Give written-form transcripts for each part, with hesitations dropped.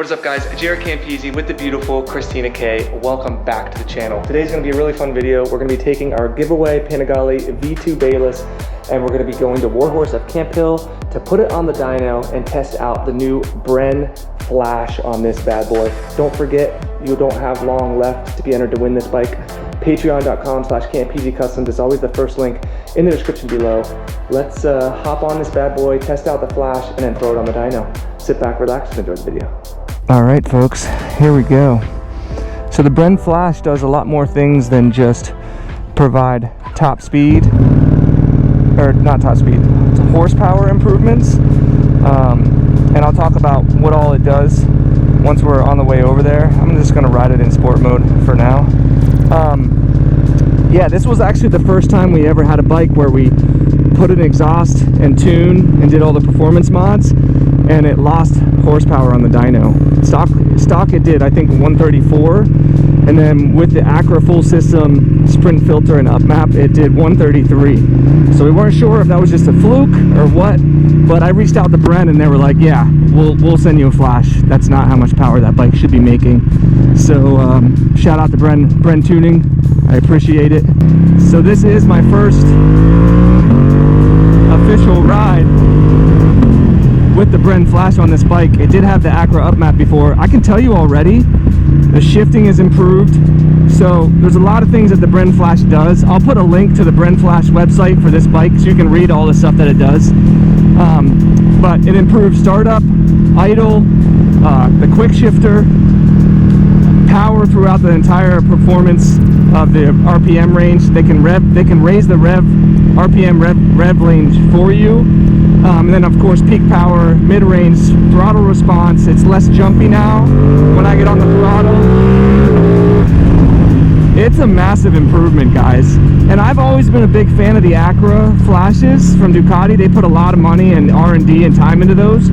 What is up guys, JaretCampisi with the beautiful Christina K. Welcome back to the channel. Today's gonna be a really fun video. We're gonna be taking our giveaway Panigale V2 Bayless and we're gonna be going to Warhorse of Camp to put it on the dyno and test out the new Bren flash on this bad boy. Don't forget, you don't have long left to be entered to win this bike. Patreon.com/Campisi Customs is always the first link in the description below. Let's hop on this bad boy, test out the flash, and then throw it on the dyno. Sit back, relax, and enjoy the video. All right, folks, here we go. So the Bren Flash does a lot more things than just provide top speed, or not top speed, horsepower improvements. And I'll talk about what all it does once we're on the way over there. I'm just gonna ride it in sport mode for now. Yeah, this was actually the first time we ever had a bike where we put an exhaust and tune and did all the performance mods, and it lost horsepower on the dyno. Stock it did, I think, 134, and then with the Acura full system sprint filter and up map, it did 133. So we weren't sure if that was just a fluke or what, but I reached out to Bren and they were like, yeah, we'll send you a flash. That's not how much power that bike should be making. So shout out to Bren Tuning, I appreciate it. So this is my first official ride with the Bren Flash on this bike. It did have the Acura up map before. I can tell you already, the shifting is improved. So there's a lot of things that the Bren Flash does. I'll put a link to the Bren Flash website for this bike so you can read all the stuff that it does. But it improves startup, idle, the quick shifter, power throughout the entire performance of the RPM range. They can raise the RPM rev range for you. And then of course peak power, mid-range, throttle response. It's less jumpy now when I get on the throttle. It's a massive improvement, guys. And I've always been a big fan of the Acura flashes from Ducati. They put a lot of money and R&D and time into those,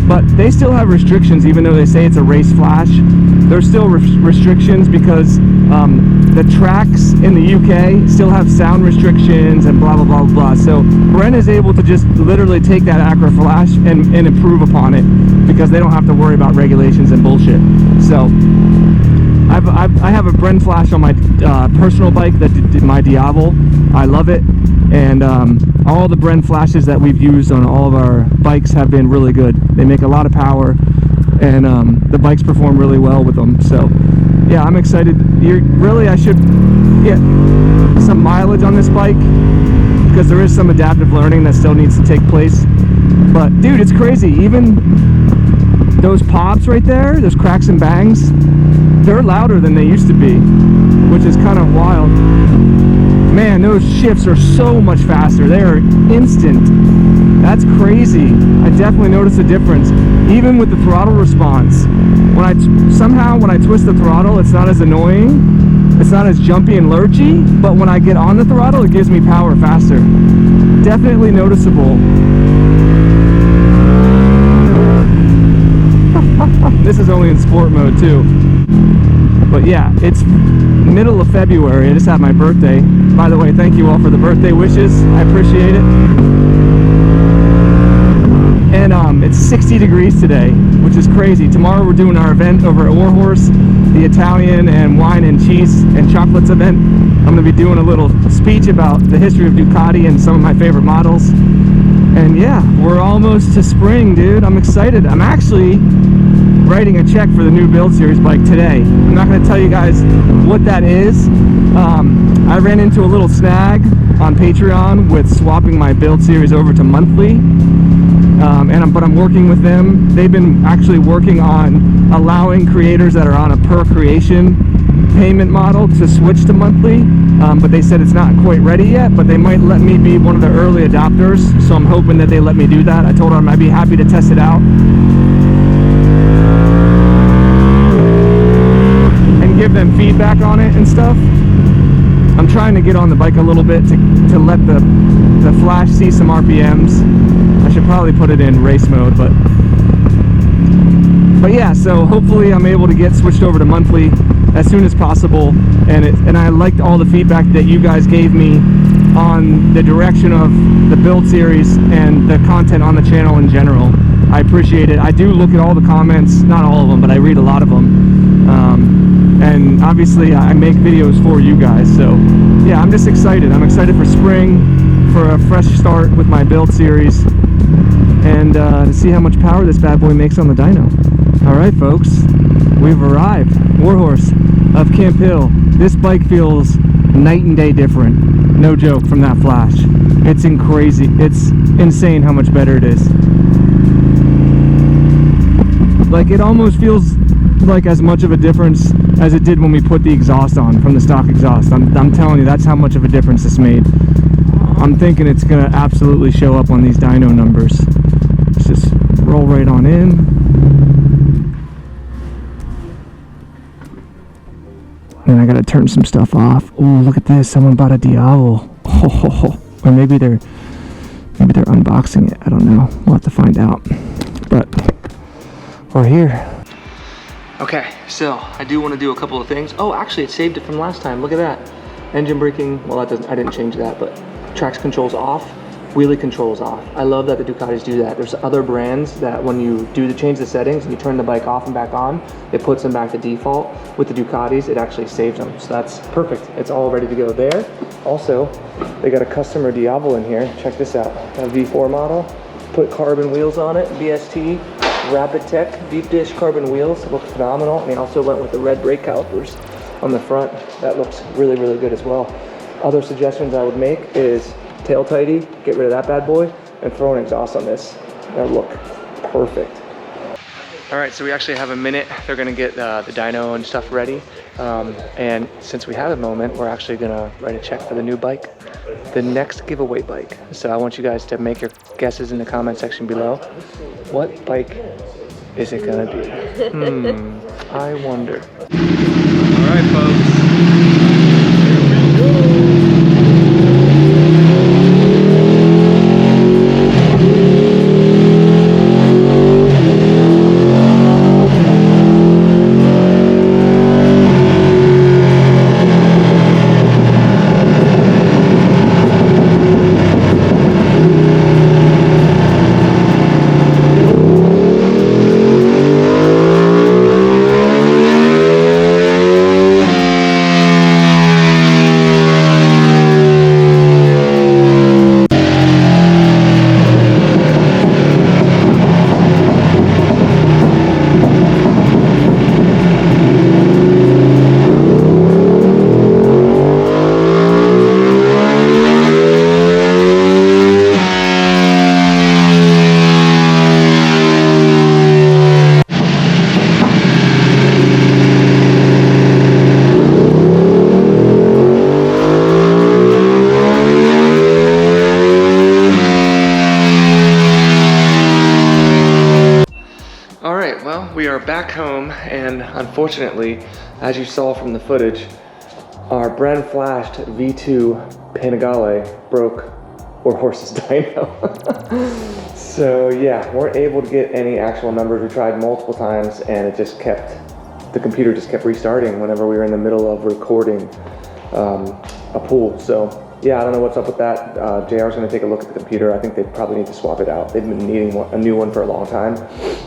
but they still have restrictions. Even though they say it's a race flash, there's still restrictions because the tracks in the UK still have sound restrictions and blah blah blah blah. So Bren is able to just literally take that Acura flash and improve upon it because they don't have to worry about regulations and bullshit. So I have a Bren flash on my personal bike, my Diavel. I love it, and all the Bren flashes that we've used on all of our bikes have been really good. They make a lot of power, and the bikes perform really well with them. So yeah, I'm excited. I should get some mileage on this bike because there is some adaptive learning that still needs to take place. But dude, it's crazy. Even those pops right there, those cracks and bangs, they're louder than they used to be, which is kind of wild. Man, those shifts are so much faster. They are instant. That's crazy. I definitely noticed a difference, even with the throttle response. When I twist the throttle, it's not as annoying. It's not as jumpy and lurchy, but when I get on the throttle, it gives me power faster. Definitely noticeable. This is only in sport mode too. But yeah, it's middle of February. I just had my birthday. By the way, thank you all for the birthday wishes. I appreciate it. And it's 60 degrees today, which is crazy. Tomorrow we're doing our event over at Warhorse, the Italian and wine and cheese and chocolates event. I'm going to be doing a little speech about the history of Ducati and some of my favorite models. And yeah, we're almost to spring, dude. I'm excited. I'm actually writing a check for the new Build Series bike today. I'm not going to tell you guys what that is. I ran into a little snag on Patreon with swapping my Build Series over to monthly, but I'm working with them. They've been actually working on allowing creators that are on a per creation payment model to switch to monthly, but they said it's not quite ready yet, but they might let me be one of the early adopters, so I'm hoping that they let me do that. I told them I'd be happy to test it out and give them feedback on it and stuff. I'm trying to get on the bike a little bit to let the flash see some RPMs. I should probably put it in race mode, but yeah, so hopefully I'm able to get switched over to monthly as soon as possible. And I liked all the feedback that you guys gave me on the direction of the Build Series and the content on the channel in general. I appreciate it. I do look at all the comments, not all of them, but I read a lot of them. And obviously I make videos for you guys, so yeah, I'm just excited. I'm excited for spring, for a fresh start with my build series, and to see how much power this bad boy makes on the dyno. All right, folks, we've arrived. Warhorse of Camp Hill. This bike feels night and day different. No joke from that flash. It's insane how much better it is. Like, it almost feels like as much of a difference as it did when we put the exhaust on from the stock exhaust. I'm telling you, that's how much of a difference this made. I'm thinking it's gonna absolutely show up on these dyno numbers. Let's just roll right on in. And I gotta turn some stuff off. Oh, look at this! Someone bought a Diablo. Oh, or maybe they're unboxing it. I don't know. We'll have to find out. But we're here. Okay, so I do want to do a couple of things. Oh, actually, it saved it from last time. Look at that. Engine braking. Well, that doesn't. I didn't change that, but traction controls off. Wheelie controls off. I love that the Ducatis do that. There's other brands that when you change the settings and you turn the bike off and back on, it puts them back to default. With the Ducatis, it actually saves them. So that's perfect. It's all ready to go there. Also, they got a customer Diablo in here. Check this out. A V4 model. Put carbon wheels on it. BST, Rapid Tech, deep dish carbon wheels. It looks phenomenal. And they also went with the red brake calipers on the front. That looks really, really good as well. Other suggestions I would make is tail tighty, get rid of that bad boy, and throw an exhaust on this. That'll look perfect. All right, so we actually have a minute. They're gonna get the dyno and stuff ready. And since we have a moment, we're actually gonna write a check for the new bike, the next giveaway bike. So I want you guys to make your guesses in the comment section below. What bike is it gonna be? I wonder. All right, folks. We are back home, and unfortunately, as you saw from the footage, our Bren flashed V2 Panigale broke Warhorse's dyno. So yeah, weren't able to get any actual numbers. We tried multiple times, and the computer just kept restarting whenever we were in the middle of recording a pool. So yeah, I don't know what's up with that. JR's gonna take a look at the computer. I think they probably need to swap it out. They've been needing a new one for a long time.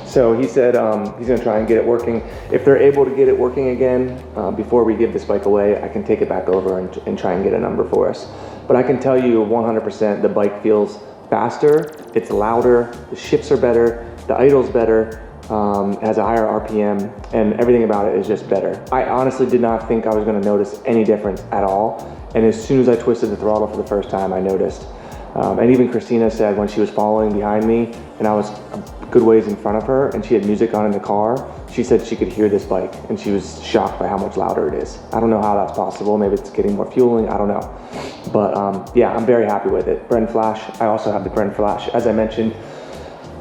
So he said he's gonna try and get it working. If they're able to get it working again, before we give this bike away, I can take it back over and try and get a number for us. But I can tell you 100% the bike feels faster, it's louder, the shifts are better, the idle's better, it has a higher RPM, and everything about it is just better. I honestly did not think I was gonna notice any difference at all. And as soon as I twisted the throttle for the first time, I noticed. And even Christina said when she was following behind me and I was a good ways in front of her and she had music on in the car, she said she could hear this bike and she was shocked by how much louder it is. I don't know how that's possible. Maybe it's getting more fueling, I don't know. But yeah, I'm very happy with it. Bren Flash, I also have the Bren Flash, as I mentioned,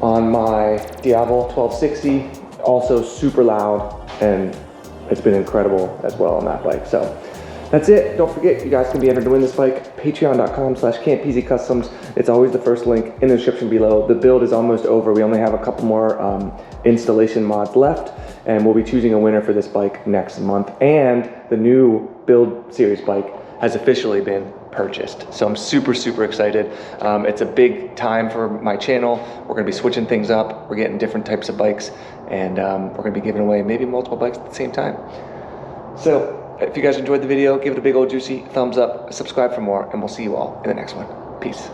on my Diablo 1260, also super loud, and it's been incredible as well on that bike. So that's it. Don't forget, you guys can be entered to win this bike. Patreon.com/Campisi Customs. It's always the first link in the description below. The build is almost over. We only have a couple more installation mods left, and we'll be choosing a winner for this bike next month. And the new build series bike has officially been purchased. So I'm super, super excited. It's a big time for my channel. We're gonna be switching things up. We're getting different types of bikes, and we're gonna be giving away maybe multiple bikes at the same time. So if you guys enjoyed the video, give it a big old juicy thumbs up, subscribe for more, and we'll see you all in the next one. Peace.